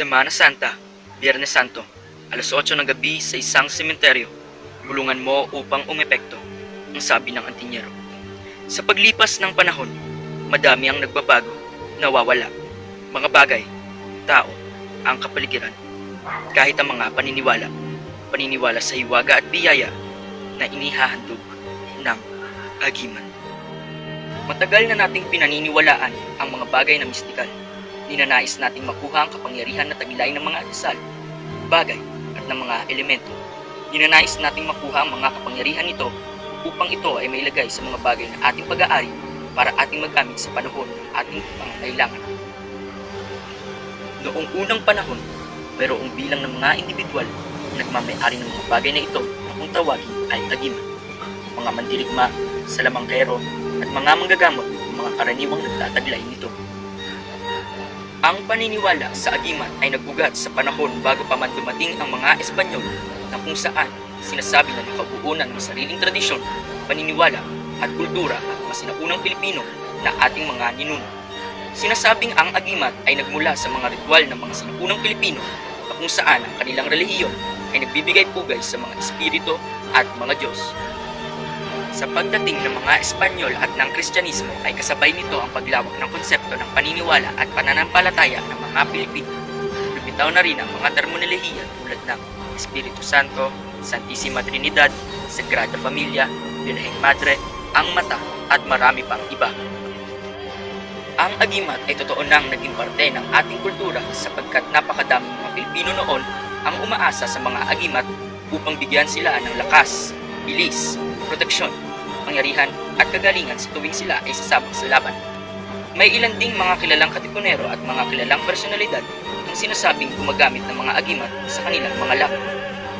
Semana Santa, Biyernes Santo, alas 8 ng gabi sa isang sementeryo. Bulungan mo upang umepekto, ang sabi ng antinyero. Sa paglipas ng panahon, madami ang nagbabago, nawawala. Mga bagay, tao, ang kapaligiran. Kahit ang mga paniniwala sa hiwaga at biyaya na inihahandog ng agiman. Matagal na nating pinaniniwalaan ang mga bagay na mistikal. Ninanais nating makuha ang kapangyarihan na tagilay ng mga dasal, bagay at ng mga elemento. Ninanais nating makuha ang mga kapangyarihan nito upang ito ay mailagay sa mga bagay na ating pag-aari para ating magamit sa panahon ng ating pangangailangan. Noong unang panahon, mayroong bilang ng mga individual na nagmamayari ng mga bagay na ito na kung tawagin ay agiman. Mga mandirigma, salamangkero at mga manggagamot ang mga karaniwang nagtataglay nito. Ang paniniwala sa agiman ay nagugat sa panahon bago pa man dumating ang mga Espanyol na kung saan sinasabi na nakabuo na ng sariling tradisyon, paniniwala at kultura at mga sinaunang Pilipino na ating mga ninuno. Sinasabing ang agimat ay nagmula sa mga ritual ng mga sinaunang Pilipino na kung saan ang kanilang relihiyon ay nagbibigay pugay sa mga espiritu at mga Diyos. Sa pagdating ng mga Espanyol at ng Kristyanismo ay kasabay nito ang paglawak ng konsepto ng paniniwala at pananampalataya ng mga Pilipino. Lumitaw na rin ang mga terminolohiya tulad ng Espiritu Santo, Santissima Trinidad, Sagrada Familia, Birheng Madre, ang Mata at marami pang iba. Ang agimat ay totoo nang naging parte ng ating kultura sapagkat napakadaming mga Pilipino noon ang umaasa sa mga agimat upang bigyan sila ng lakas, bilis, proteksyon, pangyarihan at kagalingan sa tuwing sila ay sasabak sa laban. May ilan ding mga kilalang katipunero at mga kilalang personalidad ang sinasabing gumagamit ng mga agimat sa kanilang mga laban.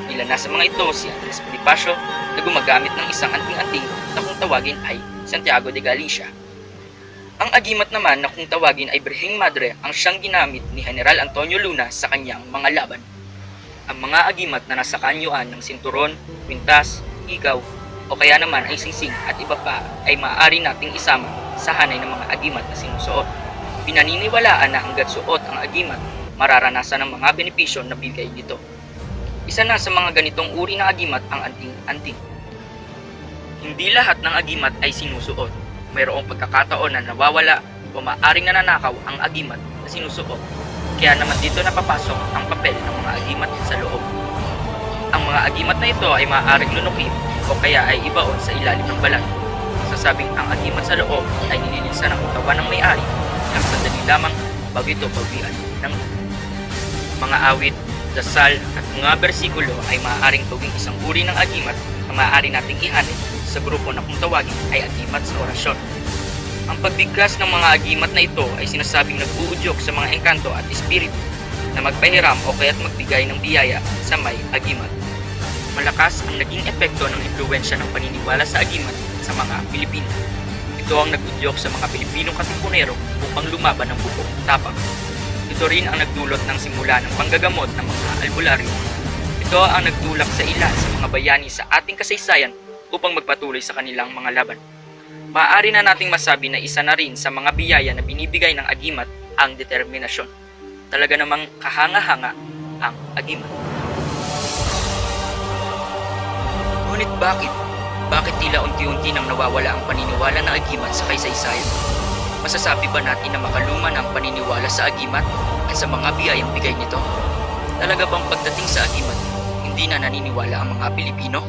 Ilan na sa mga ito si Andres Bonifacio na gumagamit ng isang anting-anting na kung tawagin ay Santiago de Galicia. Ang agimat naman na kung tawagin ay Birheng Madre ang siyang ginamit ni General Antonio Luna sa kanyang mga laban. Ang mga agimat na nasa kaanyuan ng sinturon, kwintas, igaw, o kaya naman ay singsing at iba pa ay maaari nating isama sa hanay ng mga agimat na sinusuot. Pinaniniwalaan na hanggat suot ang agimat, mararanasan ng mga benepisyo na bigay nito. Isa na sa mga ganitong uri ng agimat ang anting-anting. Hindi lahat ng agimat ay sinusuot. Mayroong pagkakataon na nawawala o maaaring nananakaw ang agimat na sinusuot. Kaya naman dito napapasok ang papel ng mga agimat sa loob. Ang mga agimat na ito ay maaaring lunukin o kaya ay ibaon sa ilalim ng balat. Sasabing ang agimat sa loob ay nililisan ng katawan ng may-ari ng sandali lamang bago ito bawian ng mga awit, dasal at mga bersikulo ay maaaring gawing isang uri ng agimat na maaari nating ihanay sa grupo na kung tawagin ay agimat sa orasyon. Ang pagbigkas ng mga agimat na ito ay sinasabing nag-uudyok sa mga engkanto at espiritu na magpahiram o kaya't magbigay ng biyaya sa may agimat. Malakas ang naging epekto ng impluwensya ng paniniwala sa agimat sa mga Pilipino. Ito ang nag-udyok sa mga Pilipinong katipunero upang lumaban ng bukong tapang. Ito rin ang nagdulot ng simula ng panggagamot ng mga albularyo. Ito ang nagtulak sa ilan sa mga bayani sa ating kasaysayan upang magpatuloy sa kanilang mga laban. Maaari na nating masabi na isa na rin sa mga biyaya na binibigay ng agimat ang determinasyon. Talaga namang kahanga-hanga ang agimat. Ngunit bakit? Bakit tila unti-unti nang nawawala ang paniniwala ng agimat sa kasaysayan? Masasabi ba natin na makaluma na ang paniniwala sa agimat at sa mga biyayang bigay nito? Talaga bang pagdating sa agimat, hindi na naniniwala ang mga Pilipino?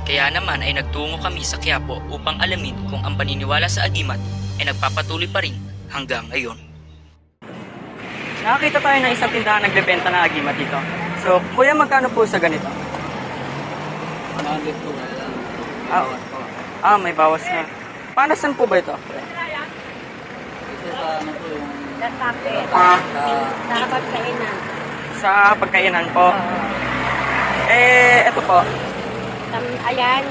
Kaya naman ay nagtungo kami sa Quiapo upang alamin kung ang paniniwala sa agimat ay nagpapatuloy pa rin hanggang ngayon. Nakakita tayo ng isang tindahan nagbebenta ng agimat dito. So, kuya, magkano po sa ganito? 100 po. May bawas na. Paano saan po ba ito? Ito sa ano po yung... Sa tape. Sa pagkainan. Sa pagkainan po. Ito po. Ayan,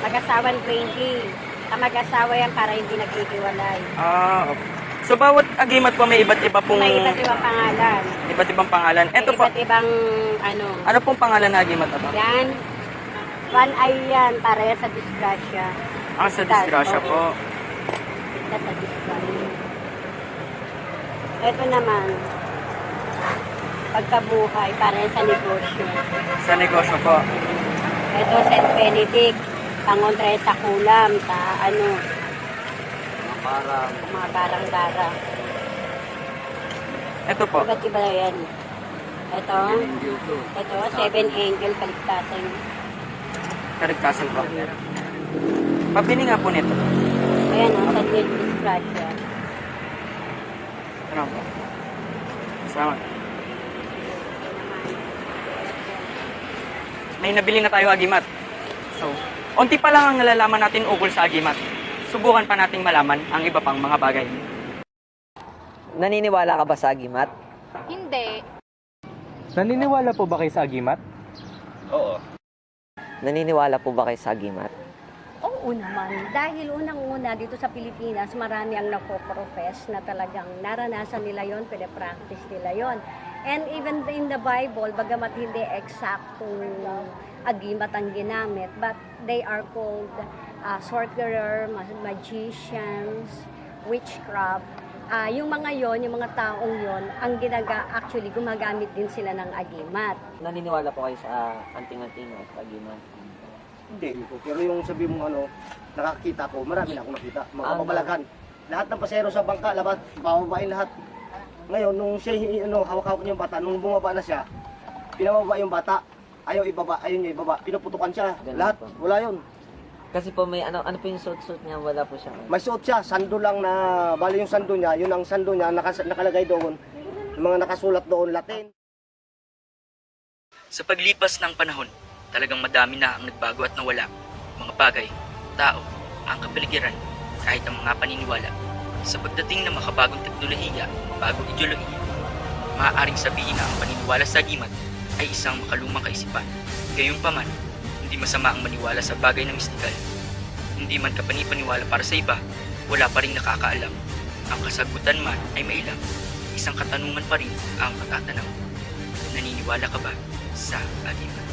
mag-asawan 20. Sa mag-asawa yan para hindi naghihiwalay. Okay. So, bawat agimat po may iba't iba pong... May iba't ibang pangalan. Iba't ibang pangalan. May Ito po. iba't ibang ano. Ano pong pangalan na agimat ito? Yan. One eye yan, para yan sa disgrasya. Sa disgrasya po. Ito sa disgrasya. Ito naman, pagkabuhay para sa negosyo. Sa negosyo po. Ito, St. Benedict, pangontra sa kulam, sa Parang mga barang-barang. Ito po. Iba't iba yan. Ito, dito. ito, 7 angel kaligtasan. Kaligtasan po. Pabili nga po nito. Ayan, sa disgrasya. Ano po? Salamat. May nabili na tayo agimat. So, onti pa lang ang nalalaman natin ukol sa agimat. Subukan pa nating malaman ang iba pang mga bagay. Naniniwala ka ba sa agimat? Hindi. Naniniwala po ba kayo sa agimat? Naniniwala po ba kayo sa agimat? Oo naman. Dahil unang-una dito sa Pilipinas, marami ang napoprofess na talagang naranasan nila yon, pinapractice nila yon. And even in the Bible, bagamat hindi eksaktong agimat ang ginamit, but they are called sorcerer, magicians, witchcraft. Yung mga yon, yung mga taong yon, ang actually gumagamit din sila ng agimat. Naniniwala po kayo sa anting-anting at agimat? Hindi po. Pero yung sabi mo nakakita ko, marami na akong nakita. Mga kababalagan. Lahat ng pasero sa bangka, labat, bababain lahat. Ngayon, nung siya, hawak-hawak niya yung bata, nung bumaba na siya, pinababa yung bata, ayaw niya ibaba, pinuputukan siya. Ganun Lahat, po. wala yun. Kasi po may ano po yung suit niya, wala po siya. May suot siya, sando lang na, bali yung sando niya, yun ang sando niya, nakalagay doon, yung mga nakasulat doon, Latin. Sa paglipas ng panahon, talagang madami na ang nagbago at nawala. Mga bagay, tao, ang kapaligiran, kahit ang mga paniniwala. Sa pagdating ng makabagong teknolohiya, bagong ideolohiya, maaaring sabihin na ang paniniwala sa agimat ay isang makalumang kaisipan. Gayunpaman, hindi masama ang maniwala sa bagay na mistikal. Hindi man kapanipaniwala para sa iba, wala pa rin nakakaalam. Ang kasagutan man ay mailang, isang katanungan pa rin ang matatanong. Naniniwala ka ba sa agimat?